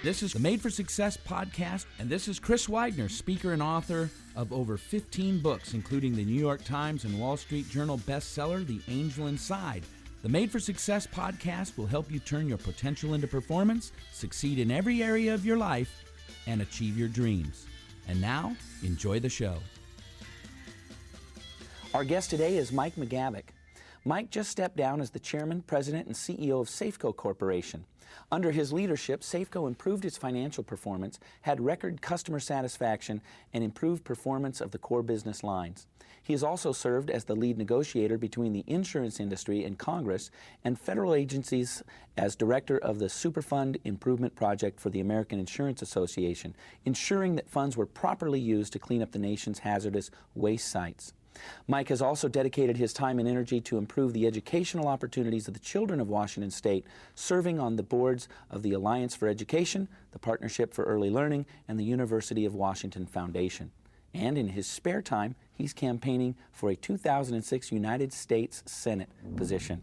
This is the Made for Success podcast, and this is Chris Widener, speaker and author of over 15 books, including the New York Times and Wall Street Journal bestseller, The Angel Inside. The Made for Success podcast will help you turn your potential into performance, succeed in every area of your life, and achieve your dreams. And now, enjoy the show. Our guest today is Mike McGavick. Mike just stepped down as the chairman, president, and CEO of Safeco Corporation. Under his leadership, Safeco improved its financial performance, had record customer satisfaction, and improved performance of the core business lines. He has also served as the lead negotiator between the insurance industry and Congress and federal agencies as director of the Superfund Improvement Project for the American Insurance Association, ensuring that funds were properly used to clean up the nation's hazardous waste sites. Mike has also dedicated his time and energy to improve the educational opportunities of the children of Washington State, serving on the boards of the Alliance for Education, the Partnership for Early Learning, and the University of Washington Foundation. And in his spare time, he's campaigning for a 2006 United States Senate position.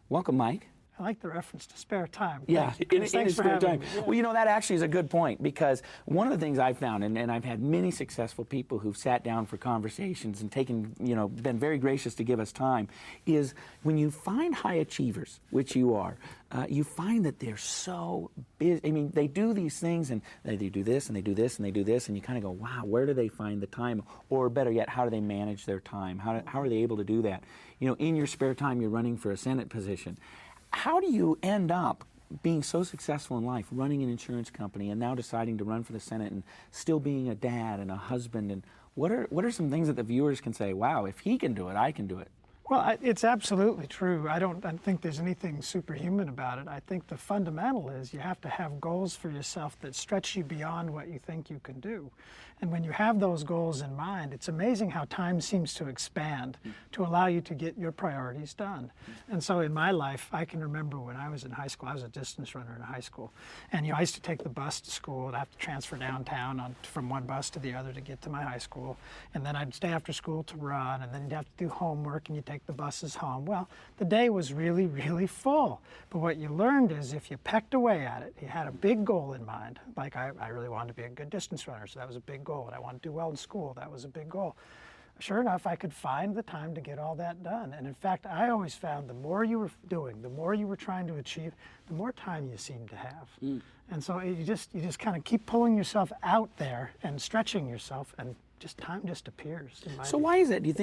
Welcome, Mike. I like the reference to spare time. Yeah, in his spare time. Yeah. Well, you know, that actually is a good point, because one of the things I've found, and I've had many successful people who've sat down for conversations and been very gracious to give us time, is when you find high achievers, which you are, you find that they're so busy. I mean, they do these things, and they do this, and they do this, and they do this, and you kind of go, wow, where do they find the time? Or better yet, how do they manage their time? How are they able to do that? You know, in your spare time, you're running for a Senate position. How do you end up being so successful in life, running an insurance company, and now deciding to run for the Senate, and still being a dad and a husband? And what are some things that the viewers can say, wow, if he can do it, I can do it? Well, it's absolutely true. I don't think there's anything superhuman about it. I think the fundamental is you have to have goals for yourself that stretch you beyond what you think you can do. And when you have those goals in mind, it's amazing how time seems to expand to allow you to get your priorities done. And so in my life, I can remember when I was in high school, I was a distance runner in high school. And I used to take the bus to school and have to transfer downtown from one bus to the other to get to my high school. And then I'd stay after school to run, and then you'd have to do homework, and you'd take the buses home. Well, the day was really, really full. But what you learned is if you pecked away at it, you had a big goal in mind. Like I really wanted to be a good distance runner, so that was a big goal. And I wanted to do well in school, that was a big goal. Sure enough, I could find the time to get all that done. And in fact, I always found the more you were doing, the more you were trying to achieve, the more time you seemed to have. And so you just kind of keep pulling yourself out there and stretching yourself, and time just appears. So why is that? Do you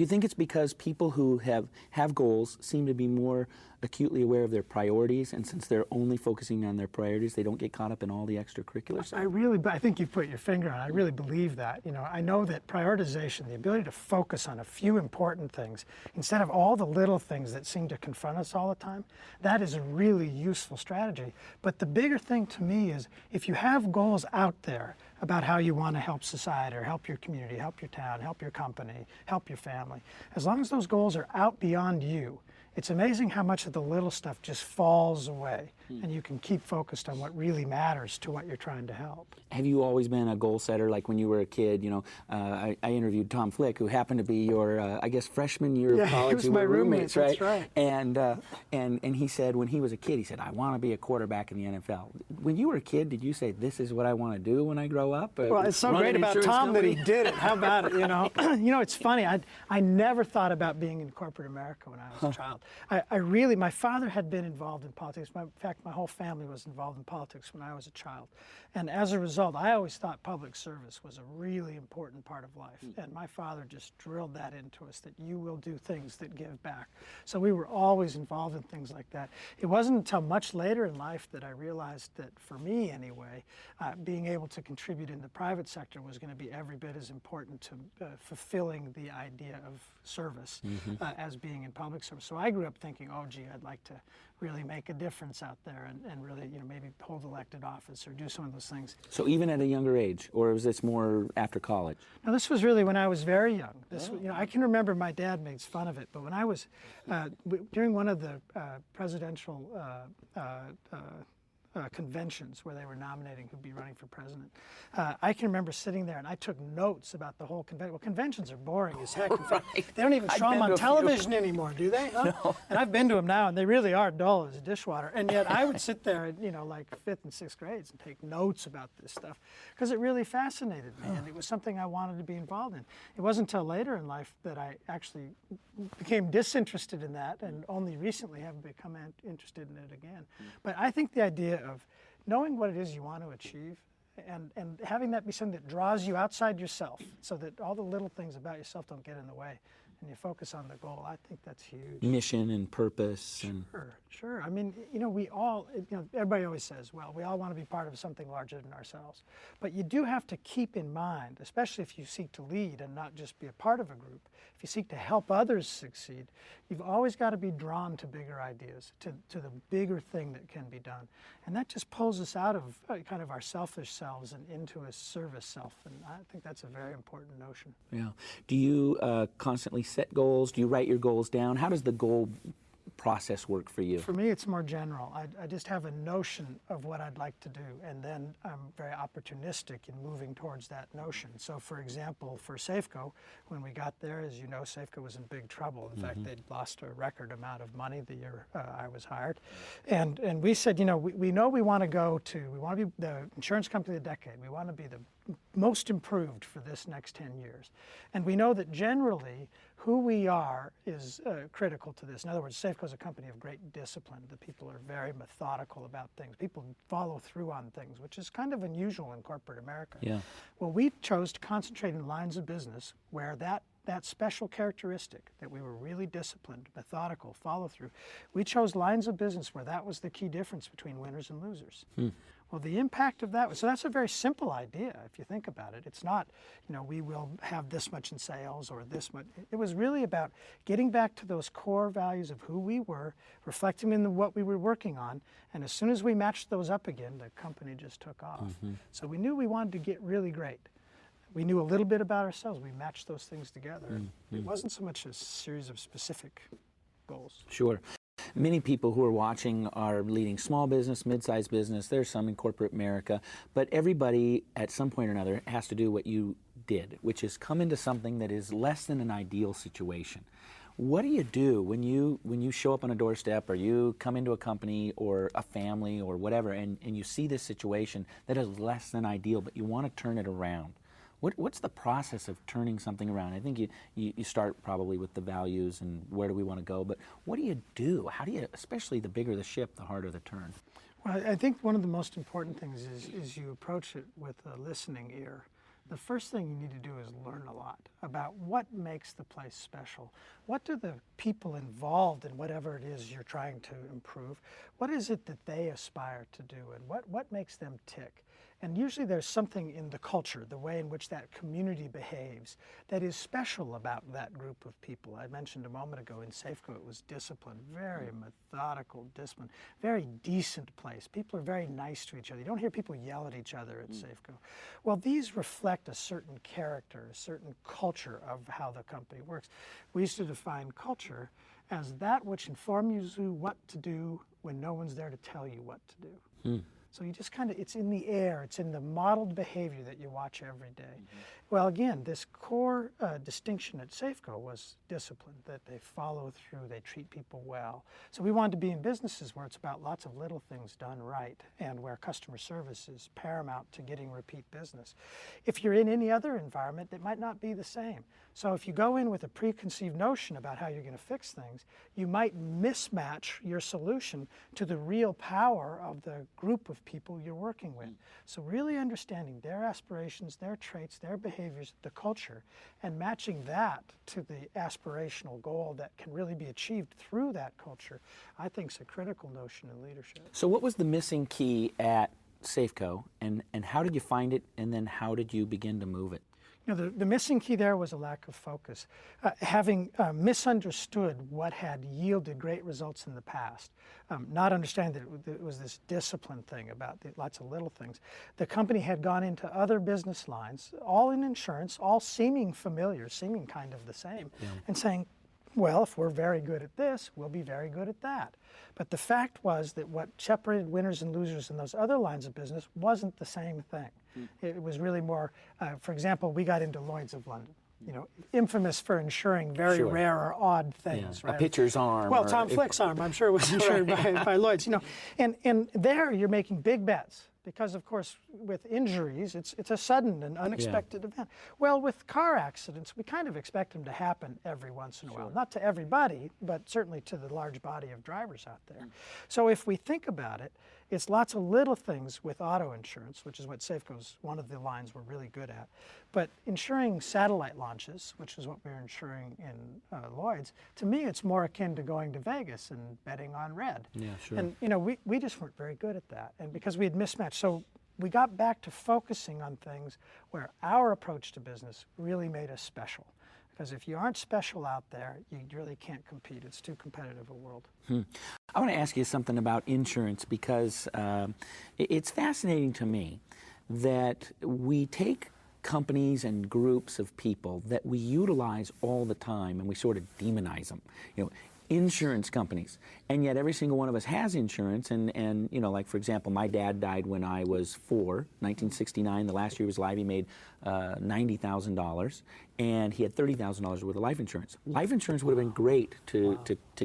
think it's because people who have goals seem to be more acutely aware of their priorities, and since they're only focusing on their priorities, they don't get caught up in all the extracurricular stuff? I think you've put your finger on it. I really believe that. You know, I know that prioritization, the ability to focus on a few important things instead of all the little things that seem to confront us all the time, that is a really useful strategy. But the bigger thing to me is if you have goals out there about how you want to help society or help your community, help your town, help your company, help your family, as long as those goals are out beyond you, it's amazing how much of the little stuff just falls away, and you can keep focused on what really matters to what you're trying to help. Have you always been a goal setter? Like when you were a kid, I interviewed Tom Flick, who happened to be your, I guess, freshman year of college. He was my roommate, right? That's right. And he said when he was a kid, he said, I want to be a quarterback in the NFL. When you were a kid, did you say, this is what I want to do when I grow up? Well, it's so great about Tom that he did it. How about it, It's funny. I never thought about being in corporate America when I was a child. My father had been involved in politics. In fact, my whole family was involved in politics when I was a child. And as a result, I always thought public service was a really important part of life. And my father just drilled that into us, that you will do things that give back. So we were always involved in things like that. It wasn't until much later in life that I realized that, for me anyway, being able to contribute in the private sector was going to be every bit as important to fulfilling the idea of service as being in public service. So I grew up thinking, oh, gee, I'd like to really make a difference out there and really, maybe hold elected office or do some of those things. So even at a younger age, or was this more after college? No, this was really when I was very young. I can remember my dad makes fun of it, but when I was, during one of the presidential conventions where they were nominating who'd be running for president. I can remember sitting there and I took notes about the whole convention. Well, conventions are boring as heck. In fact, they don't even show them on television anymore, do they? Huh? No. And I've been to them now, and they really are dull as a dishwater. And yet I would sit there, like 5th and 6th grades and take notes about this stuff because it really fascinated me, and it was something I wanted to be involved in. It wasn't until later in life that I actually became disinterested in that, and only recently have become interested in it again. But I think the idea of knowing what it is you want to achieve and having that be something that draws you outside yourself so that all the little things about yourself don't get in the way and you focus on the goal, I think that's huge. Mission and purpose. And Sure. I mean, we all, everybody always says, well, we all want to be part of something larger than ourselves. But you do have to keep in mind, especially if you seek to lead and not just be a part of a group, if you seek to help others succeed, you've always got to be drawn to bigger ideas, to the bigger thing that can be done. And that just pulls us out of kind of our selfish selves and into a service self. And I think that's a very important notion. Yeah. Do you constantly set goals? Do you write your goals down? How does the goal process work for you? For me, it's more general. I just have a notion of what I'd like to do, and then I'm very opportunistic in moving towards that notion. So, for example, for Safeco, when we got there, as you know, Safeco was in big trouble. In fact, they'd lost a record amount of money the year I was hired. And we said, we know we want to be the insurance company of the decade. We want to be the most improved for this next 10 years. And we know that generally who we are is critical to this. In other words, Safeco is a company of great discipline. The people are very methodical about things. People follow through on things, which is kind of unusual in corporate America. Yeah. Well, we chose to concentrate in lines of business where that special characteristic, that we were really disciplined, methodical, follow through, we chose lines of business where that was the key difference between winners and losers. Well, the impact of that, so that's a very simple idea if you think about it. It's not, we will have this much in sales or this much. It was really about getting back to those core values of who we were, reflecting in what we were working on, and as soon as we matched those up again, the company just took off. So we knew we wanted to get really great. We knew a little bit about ourselves. We matched those things together. It wasn't so much a series of specific goals. Sure. Many people who are watching are leading small business, mid-sized business. There's some in corporate America. But everybody at some point or another has to do what you did, which is come into something that is less than an ideal situation. What do you do when you show up on a doorstep or you come into a company or a family or whatever and you see this situation that is less than ideal, but you want to turn it around? What's the process of turning something around? I think you start probably with the values and where do we want to go, but what do you do? How do you, especially the bigger the ship, the harder the turn? Well, I think one of the most important things is you approach it with a listening ear. The first thing you need to do is learn a lot about what makes the place special. What do the people involved in whatever it is you're trying to improve, what is it that they aspire to do, and what makes them tick? And usually there's something in the culture, the way in which that community behaves, that is special about that group of people. I mentioned a moment ago in Safeco, it was discipline, very methodical discipline, very decent place. People are very nice to each other. You don't hear people yell at each other at Safeco. Well, these reflect a certain character, a certain culture of how the company works. We used to define culture as that which informs you what to do when no one's there to tell you what to do. So you just it's in the air, it's in the modeled behavior that you watch every day. Well, again, this core distinction at Safeco was discipline, that they follow through, they treat people well. So we wanted to be in businesses where it's about lots of little things done right and where customer service is paramount to getting repeat business. If you're in any other environment, it might not be the same. So if you go in with a preconceived notion about how you're going to fix things, you might mismatch your solution to the real power of the group of people you're working with. So really understanding their aspirations, their traits, their behaviors, the culture, and matching that to the aspirational goal that can really be achieved through that culture, I think is a critical notion in leadership. So what was the missing key at Safeco, and how did you find it, and then how did you begin to move it? The missing key there was a lack of focus. Having misunderstood what had yielded great results in the past, not understanding that it was this discipline thing about lots of little things. The company had gone into other business lines, all in insurance, all seeming familiar, seeming kind of the same, and saying, Well, if we're very good at this, we'll be very good at that. But the fact was that what separated winners and losers in those other lines of business wasn't the same thing. It was really more, for example, we got into Lloyd's of London, infamous for insuring very Sure. rare or odd things. Yeah. Right? A pitcher's arm. Well, or Tom Flick's arm, I'm sure, was insured by Lloyd's. And there you're making big bets. Because, of course, with injuries, it's a sudden and unexpected event. Well, with car accidents, we kind of expect them to happen every once in a while. Not to everybody, but certainly to the large body of drivers out there. So if we think about it, it's lots of little things with auto insurance, which is what Safeco's one of the lines we're really good at. But insuring satellite launches, which is what we're insuring in Lloyd's, to me it's more akin to going to Vegas and betting on red. Yeah, sure. And we just weren't very good at that. And because we had mismatched, so we got back to focusing on things where our approach to business really made us special. Because if you aren't special out there, you really can't compete. It's too competitive a world. I want to ask you something about insurance because it's fascinating to me that we take companies and groups of people that we utilize all the time and we sort of demonize them. Insurance companies, and yet every single one of us has insurance, and like for example, my dad died when I was 4, 1969, the last year he was alive. He made $90,000, and he had $30,000 worth of life insurance. Life insurance would have been great to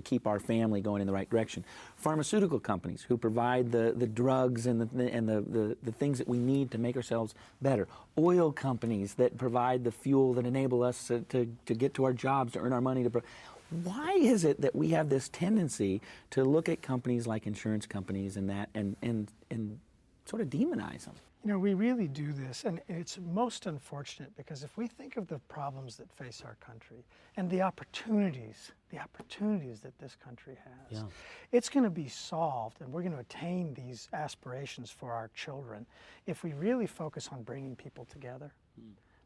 keep our family going in the right direction. Pharmaceutical companies who provide the drugs and the things that we need to make ourselves better. Oil companies that provide the fuel that enable us to get to our jobs, to earn our money. Why is it that we have this tendency to look at companies like insurance companies and that and sort of demonize them? We really do this, and it's most unfortunate because if we think of the problems that face our country and the opportunities that this country has, it's going to be solved, and we're going to attain these aspirations for our children if we really focus on bringing people together.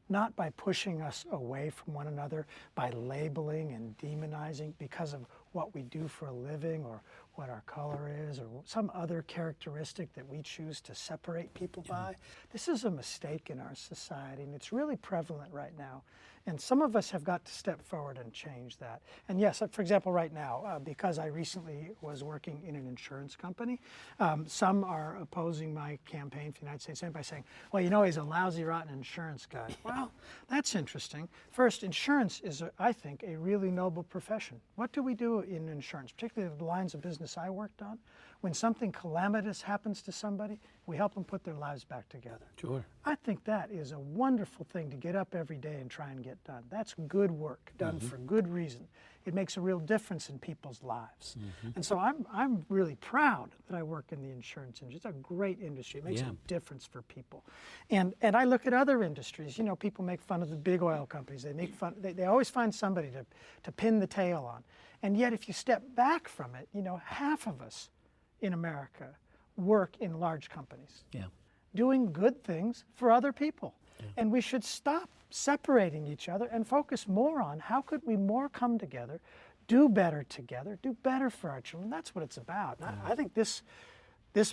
Not by pushing us away from one another, by labeling and demonizing because of what we do for a living or what our color is or some other characteristic that we choose to separate people by. This is a mistake in our society, and it's really prevalent right now. And some of us have got to step forward and change that. And yes, for example, right now, because I recently was working in an insurance company, some are opposing my campaign for the United States Senate by saying, well, he's a lousy, rotten insurance guy. Well, that's interesting. First, insurance is, I think, a really noble profession. What do we do in insurance, particularly the lines of business I worked on? When something calamitous happens to somebody, we help them put their lives back together. Sure. I think that is a wonderful thing to get up every day and try and get done. That's good work done for good reason. It makes a real difference in people's lives. And so I'm really proud that I work in the insurance industry. It's a great industry. It makes a difference for people. And I look at other industries. People make fun of the big oil companies. They make fun. They always find somebody to pin the tail on. And yet, if you step back from it, half of us in America work in large companies, doing good things for other people. And we should stop separating each other and focus more on how could we more come together, do better together, do better for our children. That's what it's about. I think this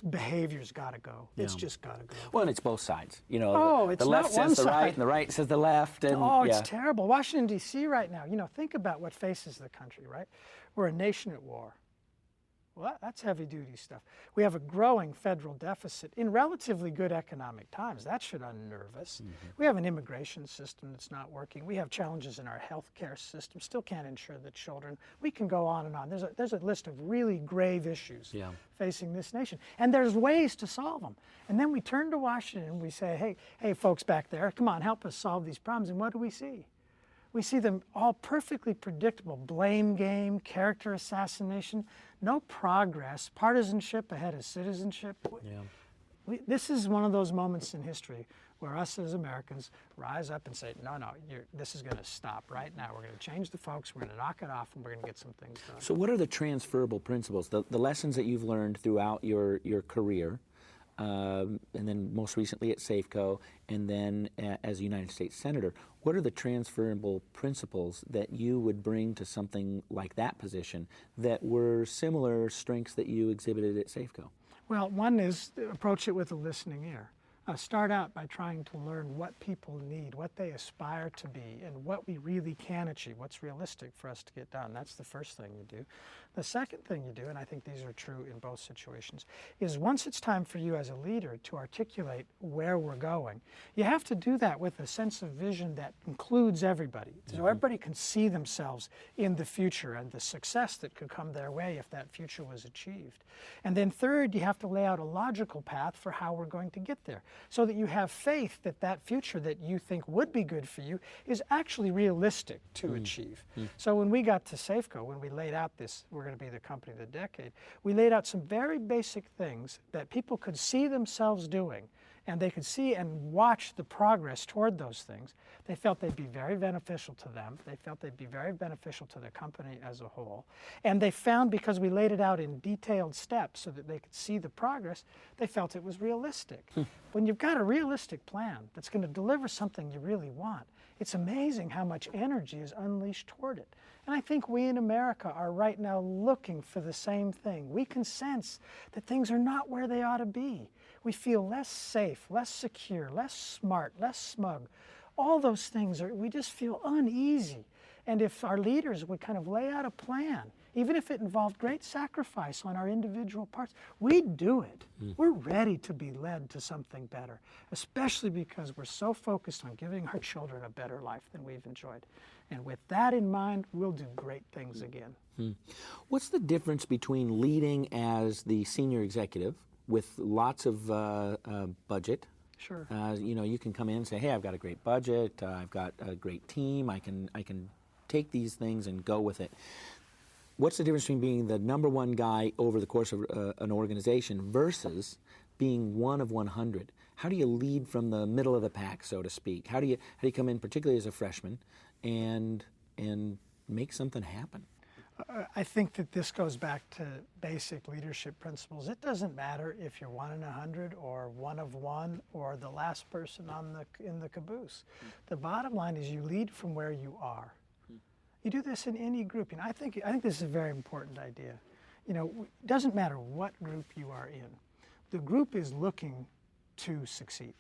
behavior's got to go. It's just got to go. Well, and it's both sides. It's the left not one says the right, side. and the right says the left. And, it's terrible. Washington, D.C. right now, think about what faces the country, right? We're a nation at war. Well, that's heavy-duty stuff. We have a growing federal deficit in relatively good economic times. That should unnerve us. We have an immigration system that's not working. We have challenges in our health care system, still can't insure the children. We can go on and on. There's a list of really grave issues facing this nation, and there's ways to solve them. And then we turn to Washington and we say, hey, folks back there, come on, help us solve these problems. And what do we see? We see them all perfectly predictable. Blame game, character assassination, no progress, partisanship ahead of citizenship. This is one of those moments in history where us as Americans rise up and say, no, this is going to stop right now. We're going to change the folks, we're going to knock it off, and we're going to get some things done. So what are the transferable principles, the lessons that you've learned throughout your career, and then most recently at Safeco, and then as a United States Senator? What are the transferable principles that you would bring to something like that position that were similar strengths that you exhibited at Safeco? Well, one is approach it with a listening ear. start out by trying to learn what people need, what they aspire to be, and what we really can achieve, what's realistic for us to get done. That's the first thing you do. The second thing you do, and I think these are true in both situations, is once it's time for you as a leader to articulate where we're going, you have to do that with a sense of vision that includes everybody, so everybody can see themselves in the future and the success that could come their way if that future was achieved. And then third, you have to lay out a logical path for how we're going to get there, so that you have faith that that future that you think would be good for you is actually realistic to achieve. So when we got to Safeco, when we laid out this, we're going to be the company of the decade, we laid out some very basic things that people could see themselves doing, and they could see and watch the progress toward those things. They felt they'd be very beneficial to them. They felt they'd be very beneficial to the company as a whole. And they found, because we laid it out in detailed steps so that they could see the progress, they felt it was realistic. When you've got a realistic plan that's going to deliver something you really want, it's amazing how much energy is unleashed toward it. And I think we in America are right now looking for the same thing. We can sense that things are not where they ought to be. We feel less safe, less secure, less smart, less smug. All those things we just feel uneasy. And if our leaders would kind of lay out a plan, even if it involved great sacrifice on our individual parts, we'd do it. We're ready to be led to something better, especially because we're so focused on giving our children a better life than we've enjoyed. And with that in mind, we'll do great things again. What's the difference between leading as the senior executive with lots of budget? Sure. You know, you can come in and say, hey, I've got a great budget, I've got a great team, I can take these things and go with it. What's the difference between being the number one guy over the course of an organization versus being one of 100? How do you lead from the middle of the pack, so to speak? How do you come in, particularly as a freshman, and make something happen? I think that this goes back to basic leadership principles. It doesn't matter if you're 1 in 100 or 1 of 1 or the last person in the caboose. The bottom line is you lead from where you are. You do this in any group. I think this is a very important idea. You know, it doesn't matter what group you are in. The group is looking to succeed.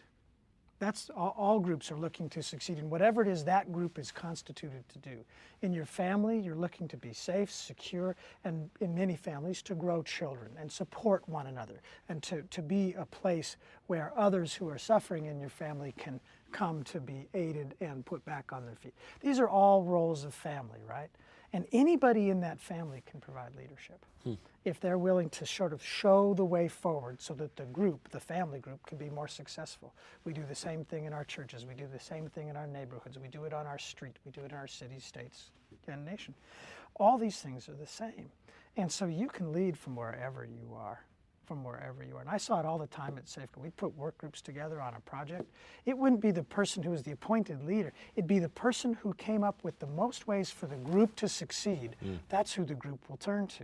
That's all groups are looking to succeed in whatever it is that group is constituted to do. In your family, you're looking to be safe, secure, and in many families, to grow children and support one another, and to be a place where others who are suffering in your family can come to be aided and put back on their feet. These are all roles of family, right? And anybody in that family can provide leadership if they're willing to sort of show the way forward so that the group, the family group, can be more successful. We do the same thing in our churches. We do the same thing in our neighborhoods. We do it on our street. We do it in our cities, states, and nation. All these things are the same. And so you can lead from wherever you are. And I saw it all the time at Safeco. We'd put work groups together on a project. It wouldn't be the person who was the appointed leader. It'd be the person who came up with the most ways for the group to succeed. That's who the group will turn to.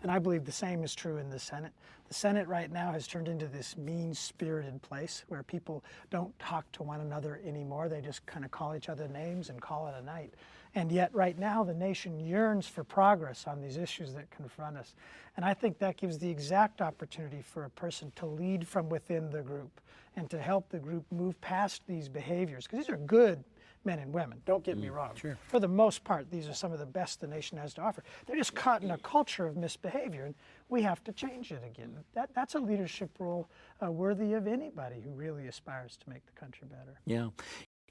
And I believe the same is true in the Senate. The Senate right now has turned into this mean-spirited place where people don't talk to one another anymore. They just kind of call each other names and call it a night. And yet right now the nation yearns for progress on these issues that confront us. And I think that gives the exact opportunity for a person to lead from within the group and to help the group move past these behaviors. Because these are good men and women, don't get me wrong. Sure. For the most part, these are some of the best the nation has to offer. They're just caught in a culture of misbehavior, and we have to change it again. That's a leadership role worthy of anybody who really aspires to make the country better. Yeah.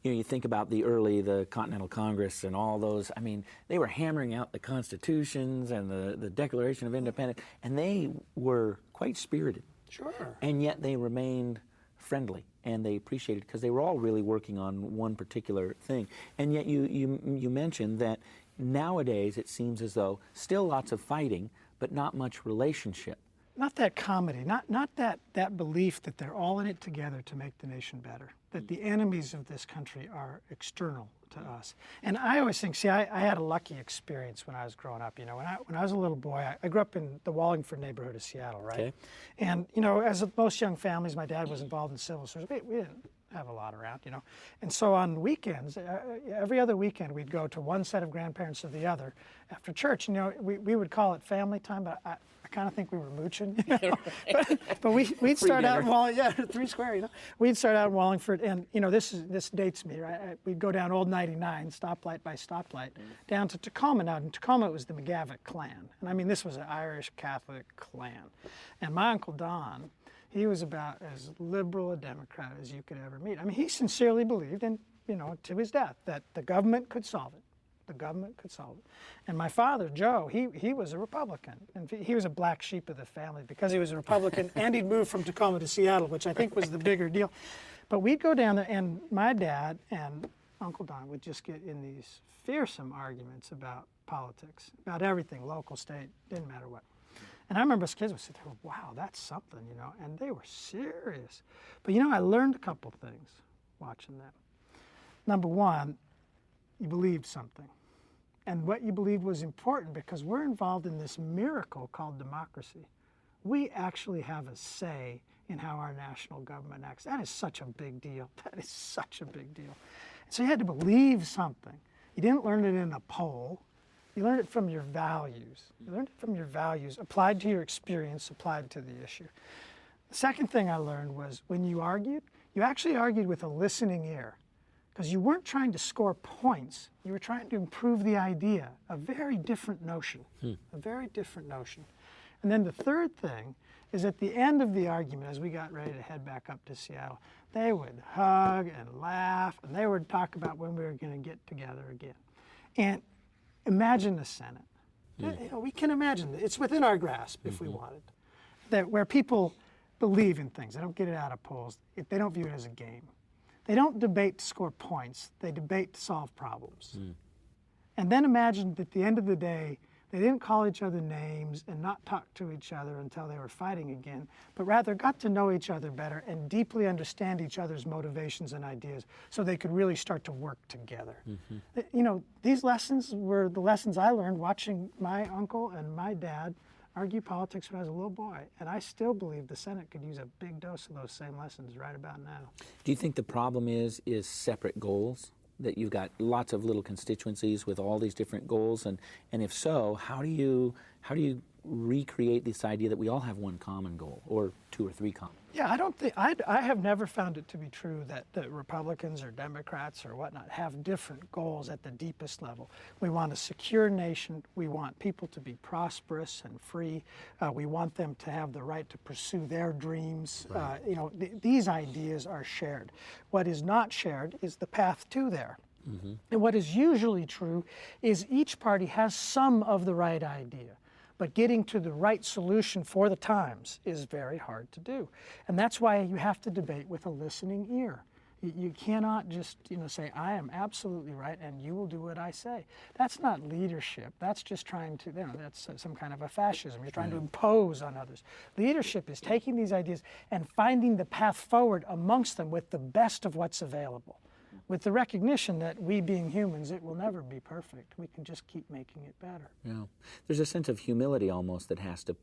You know, you think about the Continental Congress and all those, I mean, they were hammering out the constitutions and the Declaration of Independence, and they were quite spirited. Sure. And yet they remained friendly, and they appreciated, because they were all really working on one particular thing. And yet you mentioned that nowadays it seems as though still lots of fighting, but not much relationship. Not that comedy, not that belief that they're all in it together to make the nation better, that the enemies of this country are external to us. And I always think, see, I had a lucky experience when I was growing up. You know, when I was a little boy, I grew up in the Wallingford neighborhood of Seattle, right? Okay. And, you know, as most young families, my dad was involved in civil service. We didn't have a lot around, you know. And so on weekends, every other weekend, we'd go to one set of grandparents or the other after church. And, you know, we would call it family time, but I kind of think we were mooching. But we'd start out in Wallingford, 3 Square, We'd start out in Wallingford, and, this dates me, right? We'd go down Old 99, stoplight by stoplight, down to Tacoma. Now, in Tacoma, it was the McGavick clan. And I mean, this was an Irish Catholic clan. And my Uncle Don, he was about as liberal a Democrat as you could ever meet. I mean, he sincerely believed, and, to his death, that the government could solve it. The government could solve it. And my father, Joe, he was a Republican. And he was a black sheep of the family because he was a Republican and he'd moved from Tacoma to Seattle, which I think was the bigger deal. But we'd go down there, and my dad and Uncle Don would just get in these fearsome arguments about politics, about everything, local, state, didn't matter what. And I remember as kids would sit there, wow, that's something, and they were serious. But, I learned a couple things watching them. Number one, you believed something. And what you believed was important because we're involved in this miracle called democracy. We actually have a say in how our national government acts. That is such a big deal. That is such a big deal. So you had to believe something. You didn't learn it in a poll. You learned it from your values. You learned it from your values, applied to your experience, applied to the issue. The second thing I learned was when you argued, you actually argued with a listening ear. Because you weren't trying to score points, you were trying to improve the idea, a very different notion, a very different notion. And then the third thing is at the end of the argument, as we got ready to head back up to Seattle, they would hug and laugh, and they would talk about when we were going to get together again. And imagine the Senate. We can imagine it. It's within our grasp if we wanted. That where people believe in things, they don't get it out of polls, they don't view it as a game. They don't debate to score points. They debate to solve problems. And then imagine that at the end of the day, they didn't call each other names and not talk to each other until they were fighting again, but rather got to know each other better and deeply understand each other's motivations and ideas so they could really start to work together. These lessons were the lessons I learned watching my uncle and my dad argue politics when I was a little boy, and I still believe the Senate could use a big dose of those same lessons right about now. Do you think the problem is separate goals? That you've got lots of little constituencies with all these different goals, and if so, how do you recreate this idea that we all have one common goal, or 2 or 3 common? Yeah, I have never found it to be true that Republicans or Democrats or whatnot have different goals at the deepest level. We want a secure nation. We want people to be prosperous and free. We want them to have the right to pursue their dreams. Right. These ideas are shared. What is not shared is the path to there. And what is usually true is each party has some of the right idea. But getting to the right solution for the times is very hard to do. And that's why you have to debate with a listening ear. You cannot just say, I am absolutely right and you will do what I say. That's not leadership. That's just trying to, that's some kind of a fascism. You're trying to impose on others. Leadership is taking these ideas and finding the path forward amongst them with the best of what's available. With the recognition that we being humans, it will never be perfect. We can just keep making it better. Yeah. There's a sense of humility almost that has to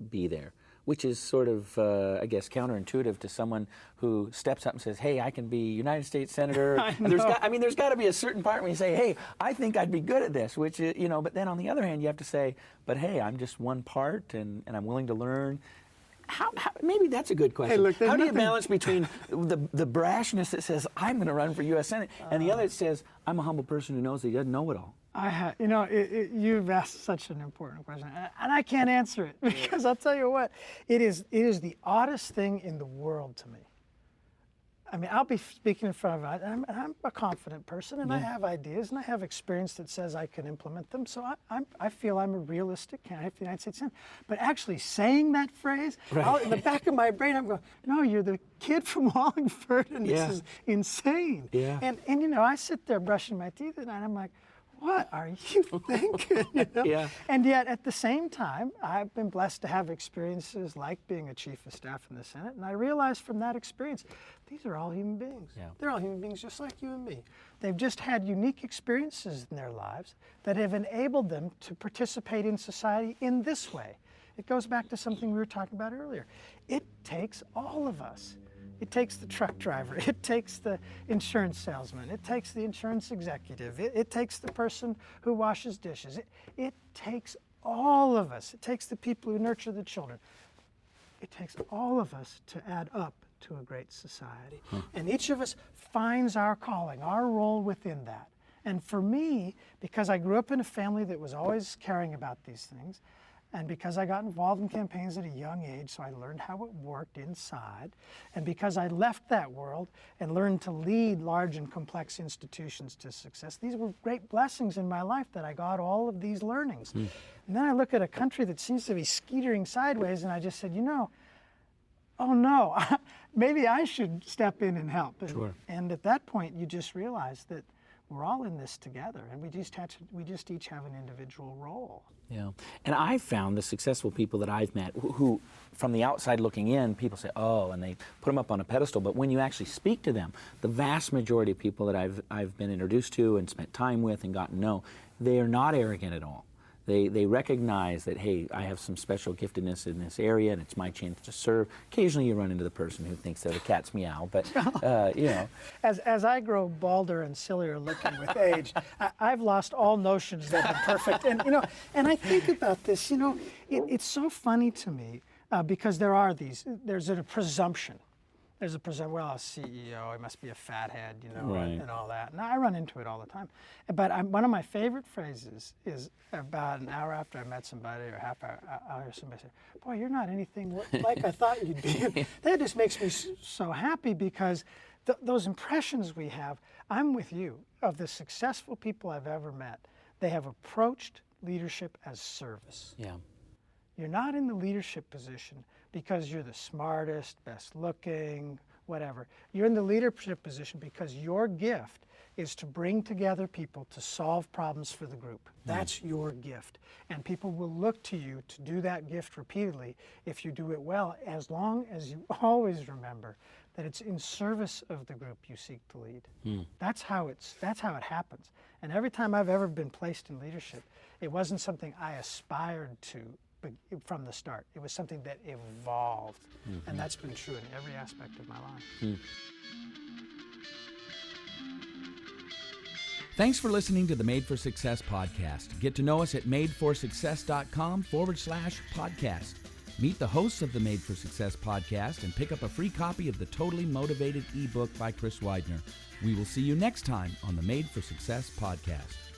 be there, which is sort of, I guess, counterintuitive to someone who steps up and says, hey, I can be United States Senator. There's got to be a certain part where you say, hey, I think I'd be good at this, which is, but then on the other hand, you have to say, but hey, I'm just one part and I'm willing to learn. How, maybe that's a good question. Hey, look, how do you balance between the brashness that says, I'm going to run for U.S. Senate, and the other that says, I'm a humble person who knows that he doesn't know it all? You've asked such an important question, and I can't answer it because I'll tell you what, it is the oddest thing in the world to me. I mean, I'll be speaking in front of, I'm a confident person, and I have ideas, and I have experience that says I can implement them, so I feel I'm a realistic candidate for the United States Senate. But actually saying that phrase, in the back of my brain, I'm going, no, you're the kid from Wallingford, and this is insane. Yeah. And I sit there brushing my teeth at night, and I'm like, what are you thinking? Yeah. And yet, at the same time, I've been blessed to have experiences like being a chief of staff in the Senate, and I realized from that experience, these are all human beings. Yeah. They're all human beings just like you and me. They've just had unique experiences in their lives that have enabled them to participate in society in this way. It goes back to something we were talking about earlier. It takes all of us. It takes the truck driver, it takes the insurance salesman, it takes the insurance executive, it takes the person who washes dishes. It takes all of us, it takes the people who nurture the children, it takes all of us to add up to a great society. And each of us finds our calling, our role within that. And for me, because I grew up in a family that was always caring about these things, and because I got involved in campaigns at a young age, so I learned how it worked inside, and because I left that world and learned to lead large and complex institutions to success, these were great blessings in my life that I got all of these learnings. And then I look at a country that seems to be skeetering sideways, and I just said, oh no, maybe I should step in and help. And at that point, you just realize that we're all in this together, and we just each have an individual role. Yeah, and I've found the successful people that I've met who, from the outside looking in, people say, oh, and they put them up on a pedestal, but when you actually speak to them, the vast majority of people that I've been introduced to and spent time with and gotten to know, they are not arrogant at all. They recognize that, hey, I have some special giftedness in this area, and it's my chance to serve. Occasionally you run into the person who thinks they're the cat's meow, but, As I grow balder and sillier looking with age, I've lost all notions that I'm perfect. And, and I think about this, it's so funny to me because there's a presumption. There's a presumption, well, a CEO, he must be a fathead, and all that. And I run into it all the time. But one of my favorite phrases is about an hour after I met somebody or half hour, I'll hear somebody say, boy, you're not anything like I thought you'd be. That just makes me so happy because those impressions we have, I'm with you, of the successful people I've ever met, they have approached leadership as service. Yeah. You're not in the leadership position because you're the smartest, best looking, whatever. You're in the leadership position because your gift is to bring together people to solve problems for the group. That's your gift. And people will look to you to do that gift repeatedly if you do it well, as long as you always remember that it's in service of the group you seek to lead. That's how it happens. And every time I've ever been placed in leadership, it wasn't something I aspired to from the start. It was something that evolved, and that's been true in every aspect of my life. Thanks for listening to the Made for Success podcast. Get to know us at madeforsuccess.com/podcast. Meet the hosts of the Made for Success podcast and pick up a free copy of the Totally Motivated ebook by Chris Widener. We will see you next time on the Made for Success podcast.